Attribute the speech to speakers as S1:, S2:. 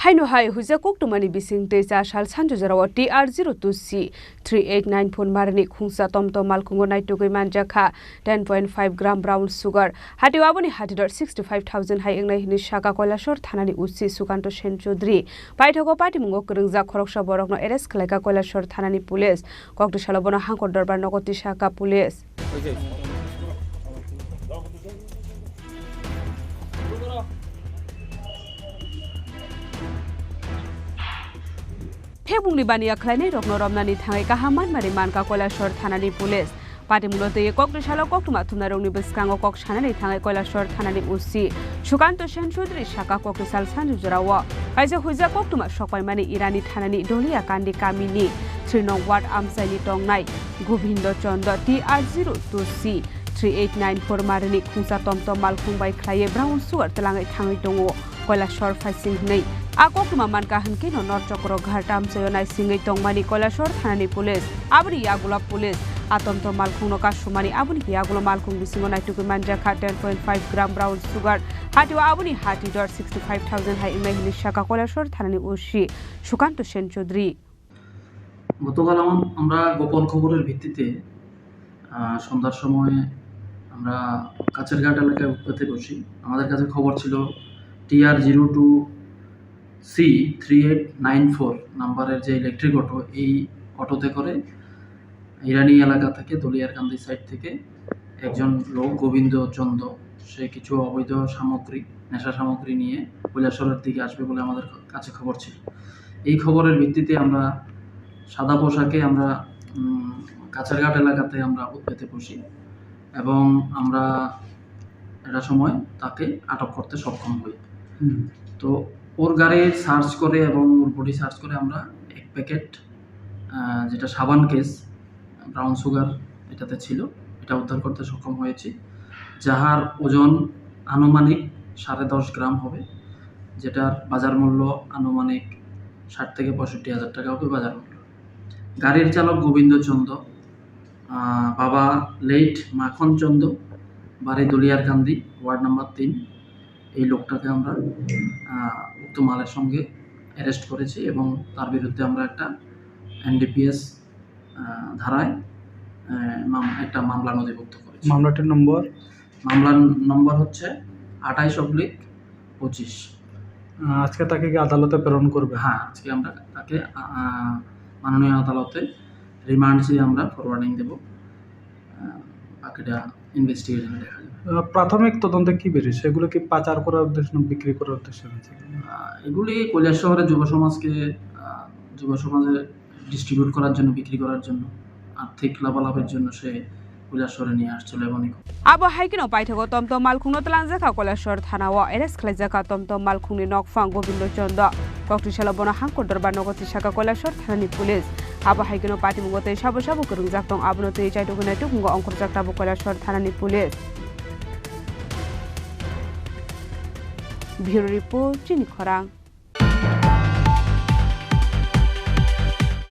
S1: Haino hai huja koktumani bising teja shal sanjo jarawa TR02C 3894 marni khungsa tomtom malkungo naitugoi manjakha 10.5 gram brown sugar hatiwa aboni hatidor 65000 hai engnai hini shaka koilashor thanani usi sukanto sen chaudhary paithago party mungo krungja khoroksa borokno arrest khlaika koilashor thanani police kokto shalobona hangkor darbar nogoti shaka police Hebungni baniya khlainai rokno romnani thangai kahaman mari manka koilashor thanani police Patimulote kokto koktuma thumnarongni biskango kok sanani thangai koilashor thanani usi Sukanto sen chaudhary shaka kokto sal sanju jarawa kaisa huja koktuma sokpaimani irani thanani dolia kandi kamini 3 nong ward amsaini tongnai Gobindo Chondo TR02C 3894 marni khungsa tomtom malkhungbai khlaye brown sugar telangai thangai tongo koilashor faising nei Akokuma manka hankino North Chokro Ghatam Sayonai Singai Tongmani Koilashor Thanani Police Abri Yagula Police Atomto Malkhungno Kasumani Abuni Yagula Malkhung Bisingo Naituku Manjaka 10.5 gram brown sugar Hatiwa Abuni Hatidor 65000 Hai Imehini Shaka Koilashor Thanani Ushi Sukanto Sen Chaudhary
S2: গতকাল আমরা গোপন খবরের ভিত্তিতে সন্ধ্যার সময় আমরা কাছেরঘাট এলাকায় উৎপাতে বসি আমাদের কাছে খবর ছিল TR02C 3894 নাম্বারের যে ইলেকট্রিক অটো এই অটোতে করে ইরানি এলাকা থেকে দলিয়ারকান্দি সাইড থেকে একজন লোক গোবিন্দ চন্দ সে কিছু অবৈধ সামগ্রী নেশা সামগ্রী নিয়ে কৈলাসহরের দিকে আসবে বলে আমাদের কাছে খবর ছিল এই খবরের ভিত্তিতে আমরা সাদা পোশাকে আমরা কাছেরঘাট এলাকাতে আমরা উৎপেতে বসি এবং আমরা এটা সময় তাকে আটক করতে সক্ষম হই তো ওর গাড়ি সার্চ করে এবং ওর বডি সার্চ করে আমরা এক প্যাকেট যেটা সাবান কেস ব্রাউন সুগার এটাতে ছিল এটা উদ্ধার করতে সক্ষম হয়েছি যাহার ওজন আনুমানিক 10.5 গ্রাম হবে যেটার বাজার মূল্য আনুমানিক 60 থেকে 65,000 টাকা হবে বাজার মূল্য গাড়ির চালক গোবিন্দ চন্দ বাবা লেট মাখন চন্দ বাড়ি দলিয়ারকান্দি ওয়ার্ড নাম্বার 3 এই লোকটাকে আমরা উক্ত মালের সঙ্গে অ্যারেস্ট করেছি এবং তার বিরুদ্ধে আমরা একটা NDPS ধারায় একটা মামলা নথিভুক্ত করেছি
S3: মামলার
S2: নম্বর হচ্ছে 28/25
S3: আজকে তাকে কি আদালতে প্রেরণ করবে
S2: হ্যাঁ আজকে আমরা তাকে মাননীয় আদালতে রিমান্ড চেয়ে আমরা ফরওয়ার্ডিং দেব বাকিটা ইনভেস্টিগেশনে দেখা যাবে
S3: প্রাথমিক তদন্তে কি বেরিয়েছে এগুলো কি পাচার করার উদ্দেশ্যে বিক্রি করার উদ্দেশ্যে
S2: এগুলি কৈলাসহরের যুব সমাজে ডিস্ট্রিবিউট করার জন্য বিক্রি করার জন্য আর্থিক লাভালাভের জন্য সে কৈলাসহরে নিয়ে আসছিল এবং
S1: Abo haikino paithago tomtom malkhungno talangjaka Koilashor thanao arrest khlaijaka tomtom malkhungni nokfang Gobindo Chondo kokti shalobona hangkor darbar nogoti shaka Koilashor thanani police abo haikino party mungote sabo kurungjak tong abonote chaituguna tukungo ongkorjak tabo Koilashor thanani police Bureau report Chini Khorang